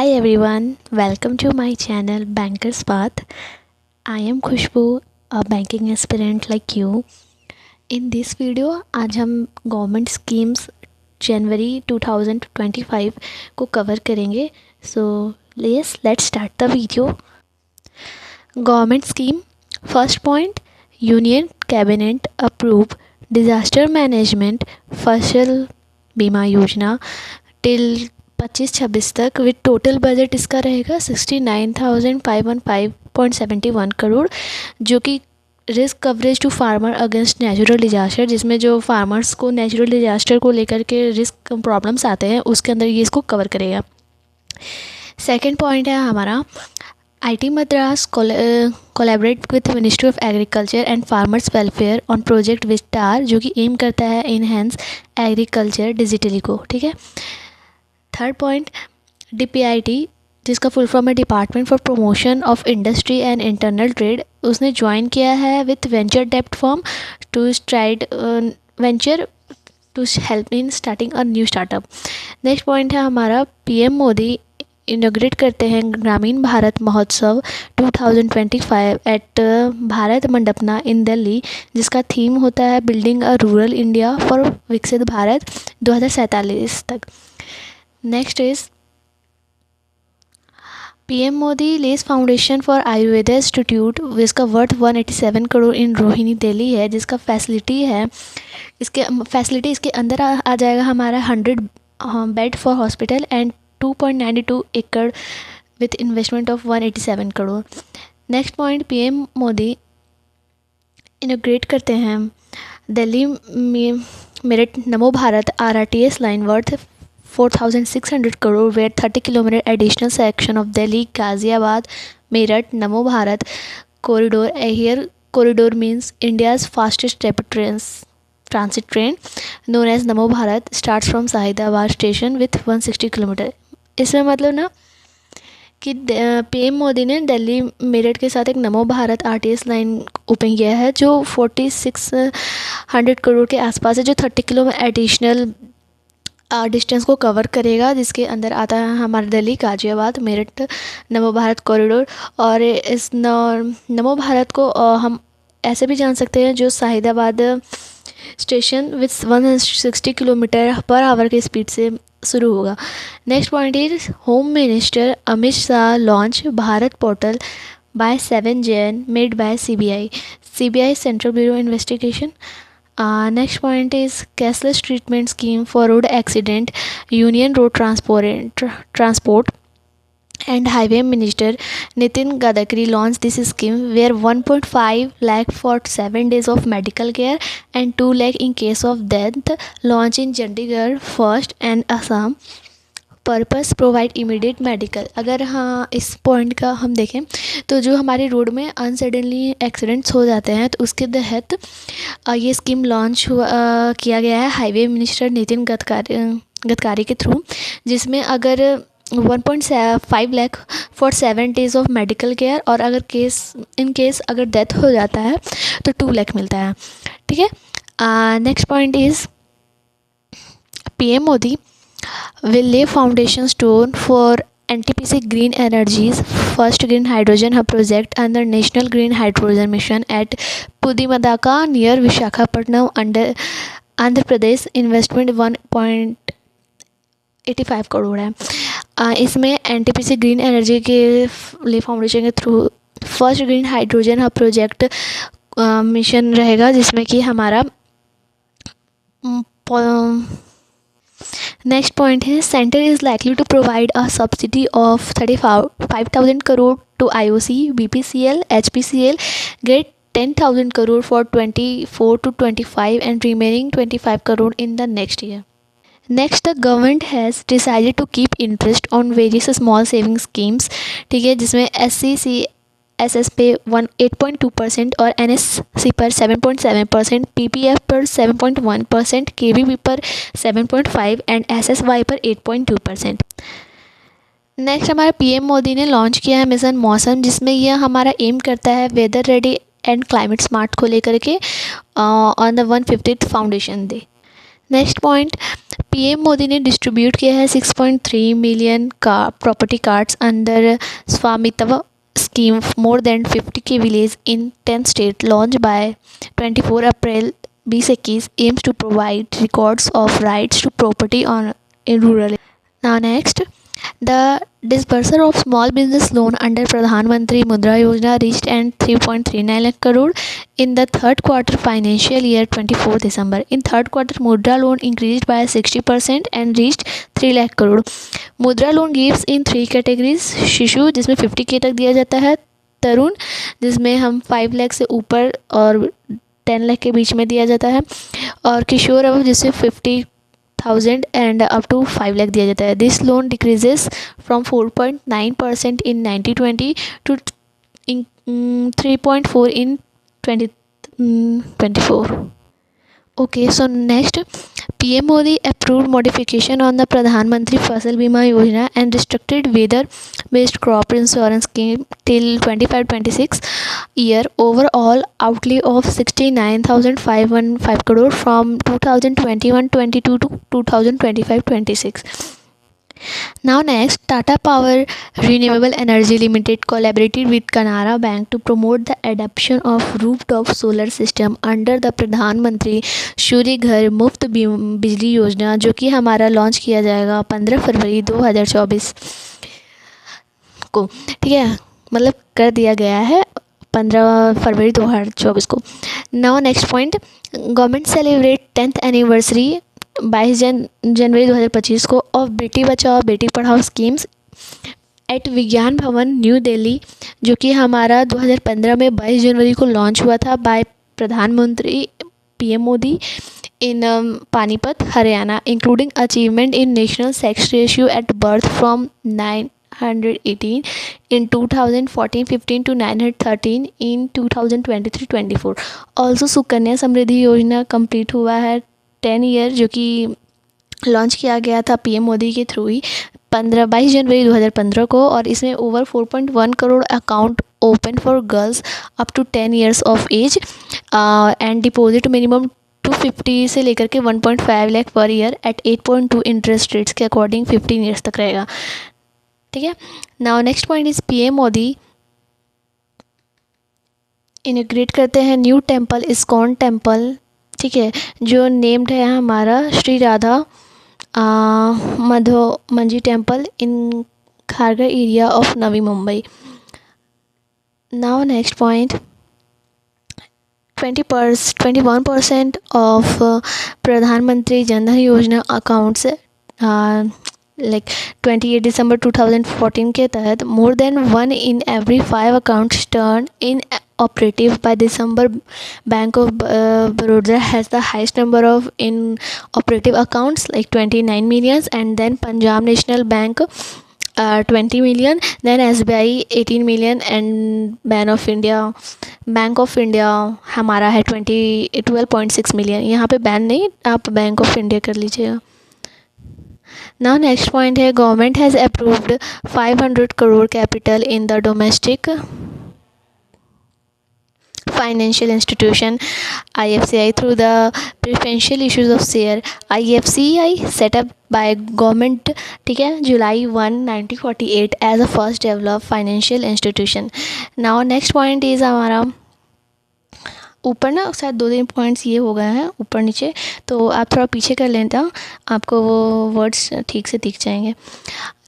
Hi everyone, welcome to my channel Banker's Path. I am Khushbu, a banking aspirant like you. In this video आज हम government schemes जनवरी 2025 को cover करेंगे. So let's start the video. Government scheme. First point, Union Cabinet approve disaster management फसल बीमा योजना till 25-26 तक with total budget इसका रहेगा 69,515.71 करोड़, जो कि risk coverage to farmer against natural disaster, जिसमें जो फार्मर्स को नेचुरल डिजास्टर को लेकर के रिस्क प्रॉब्लम्स आते हैं उसके अंदर ये इसको कवर करेगा. सेकेंड पॉइंट है हमारा IT Madras collaborate with ministry of agriculture and farmers welfare on project Vistaar, जो कि एम करता है इनहेंस एग्रीकल्चर डिजिटली को. ठीक है. थर्ड पॉइंट, DPIT जिसका फुल फॉर्म है department for promotion of industry and internal trade, उसने ज्वाइन किया है विथ वेंचर डेप्ट form to stride venture to help in starting a new startup. Next point है हमारा PM मोदी इनॉग्रेट करते हैं ग्रामीण भारत महोत्सव 2025 एट भारत मंडपना इन दिल्ली, जिसका थीम होता है building a rural India for विकसित भारत 2047 तक. Next is PM Modi less foundation for Ayurveda institute, जिसका वर्थ 187 करोड़ इन रोहिणी दिल्ली है, जिसका फैसिलिटी इसके अंदर आ जाएगा हमारा 100 बेड फॉर हॉस्पिटल एंड 2.92 एकड़ with investment of 187 crore. Next point, PM Modi inaugurate करते हैं दिल्ली मेरठ नमो Bharat RRTS line worth 4,600 crore, where 30 kilometer additional section of Delhi Ghaziabad Meerut Namo Bharat corridor. Here corridor means India's fastest rapid transit train known as Namo Bharat starts from Sahidabad station with 160 kilometer. इसमें मतलब ना कि PM Modi ने दिल्ली मेरठ के साथ एक नमो Bharat RTS line open किया है जो 4,600 करोड़ के आसपास है, जो 30 किलोमीटर एडिशनल डिस्टेंस को कवर करेगा, जिसके अंदर आता है हमारा दिल्ली गाजियाबाद मेरठ नमो भारत कॉरिडोर. और इस नमो भारत को हम ऐसे भी जान सकते हैं जो Shahidabad station with 160 kilometre per hour की स्पीड से शुरू होगा. Next point is home minister Amit Shah launch Bharat portal by 7 Jan made by CBI central bureau investigation. Next point is cashless treatment scheme for road accident. Union Road Transport and Highway Minister Nitin Gadkari launched this scheme where 1.5 lakh for 7 days of medical care and 2 lakh in case of death. Launch in Chandigarh first and Assam. Purpose provide immediate medical. अगर हाँ इस point का हम देखें तो जो हमारे road में अनसडनली एक्सीडेंट्स हो जाते हैं तो उसके तहत ये स्कीम लॉन्च किया गया है हाईवे मिनिस्टर नितिन गडकरी के थ्रू, जिसमें अगर 1.5 lakh for 7 days of medical care और अगर केस अगर डेथ हो जाता है तो 2 लाख मिलता है. ठीक है. Next point is PM Modi will lay foundation stone for NTPC Green Energy's first green hydrogen hub project under National Green Hydrogen Mission at Pudimadaka near Visakhapatnam under Andhra Pradesh. Investment 1.85 crore है. इसमें NTPC ग्रीन एनर्जी के ले foundation के through first green hydrogen hub project mission रहेगा, जिसमें कि हमारा next point है centre is likely to provide a subsidy of 35,000 crore to IOC, BPCL, HPCL, get 10,000 crore for 24 to 25 and remaining 25 crore in the next year. Next, the government has decided to keep interest on various small saving schemes. ठीक है, जिसमें SC/SS पे 8.2% और NSC पर 7.7%, PPF पर 7.1%, KVP पर 7.5% and SSY पर 8.2%. Next हमारा PM मोदी ने लॉन्च किया है मिशन मौसम, जिसमें यह हमारा एम करता है weather ready and climate smart को लेकर के on the 150th foundation day. Next point, PM Modi ने डिस्ट्रीब्यूट किया है 6.3 मिलियन का property cards under Svamitva scheme. More than 50k villages in 10 states launched by 24 April 2021 aims to provide records of rights to property on in rural. Now next, the disbursement of small business loan under Pradhan Mantri Mudra Yojana reached and 3.39 lakh crore in the third quarter financial year 24 December. In third quarter, Mudra loan increased by 60% and reached 3 lakh crore. मुद्रा loan gives इन 3 categories. शिशु जिसमें 50k तक दिया जाता है, तरुण जिसमें हम 5 लाख से ऊपर और 10 लाख के बीच में दिया जाता है, और किशोर अवस्था जिसमें 50,000 एंड अप टू 5 लाख दिया जाता है. This loan decreases from 4.9% in 1920 to 3.4 in 2024. Okay, so next, PM Modi approved modification on the Pradhan Mantri Fasal Bima Yojana and restricted weather-based crop insurance scheme till 25-26 year. Overall outlay of 69,515 crore from 2021-22 to 2025-26. Now next, Tata Power Renewable Energy Limited collaborated with Canara Bank to promote the adoption of rooftop solar system under the प्रधान मंत्री सूर्य घर मुफ्त बिजली योजना, जो कि हमारा launch किया जाएगा 15 फरवरी 2024 को. ठीक है, मतलब कर दिया गया है 15 फरवरी 2024 को. Now next point, government celebrate 10th anniversary 22 जनवरी 2025 को of Beti Bachao Beti Padhao schemes eight विज्ञान भवन न्यू दिल्ली, जो कि हमारा 2015 में 22 जनवरी को लॉन्च हुआ था बाय प्रधानमंत्री PM Modi in Panipat Haryana, including achievement in national sex ratio at birth from 918 in 2014-15 to 913 in 2023-24. Also Sukanya Samriddhi Yojana complete हुआ है 10 ईयर, जो कि लॉन्च किया गया था पीएम मोदी के थ्रू ही 22 जनवरी 2015 को, और इसमें over 4.1 crore account open for girls up to 10 years of age and deposit minimum 250 से लेकर के 1.5 lakh per year at 8.2 interest rates के अकॉर्डिंग 15 ईयर्स तक रहेगा. ठीक है. Now next point is PM Modi inaugurate करते हैं न्यू टेम्पल इस्कॉन टेम्पल, ठीक है, जो नेम्ड है हमारा श्री राधा मंजी temple in Kharghar area of Navi Mumbai. Now next point, 21% of प्रधानमंत्री जनधन योजना अकाउंट्स लाइक 28 दिसंबर 2014 के तहत more than 1 in every 5 accounts turned in operative by December. Bank of Baroda has the highest number of in operative accounts like 29 million, and then Punjab National Bank 20 million, then SBI 18 million and Bank of India हमारा है 12.6 million. यहाँ पे ban नहीं, आप bank of India कर लीजिएगा. Now next point है, government has approved 500 crore capital in the domestic financial institution IFCI through the preferential issues of share. IFCI set up by government, ठीक है, July 1, 1948 as a first developed financial institution. Now next point is हमारा ऊपर ना शायद 2-3 points ये हो गए हैं ऊपर नीचे, तो आप थोड़ा पीछे कर लेता, आपको वो वर्ड्स ठीक से दिख जाएंगे.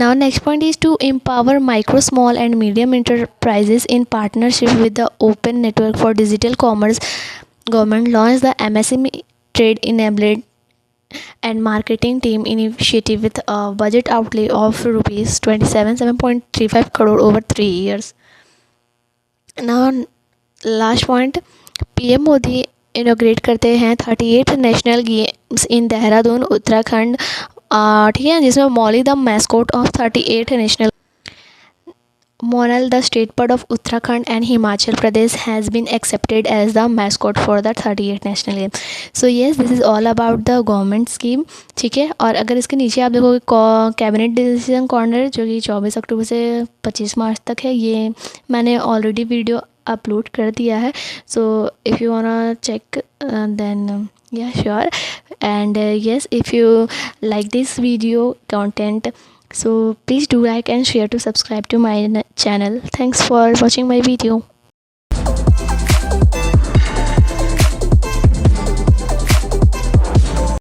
Now next point is to empower micro, small and medium enterprises in partnership with the Open Network for Digital Commerce. Government launched the MSME Trade Enablement and Marketing Team initiative with a budget outlay of rupees 27.35 crore over 3 years. Now last point, PM Modi inaugurate करते हैं 38th national games in Dehradun Uttarakhand, ठीक है, जिसमें Mauli the mascot of 38th national Monal, the state bird of Uttarakhand and Himachal Pradesh, has been accepted as the mascot for the 38th national game. So yes, this is all about the government scheme. ठीक है, और अगर इसके नीचे आप देखोगे cabinet decision corner, जो कि 24 अक्टूबर से 25 मार्च तक है, ये मैंने ऑलरेडी वीडियो अपलोड कर दिया है. So if you wanna check then yeah sure, And yes, if you like this video content, so please do like and share to subscribe to my channel. Thanks for watching my video.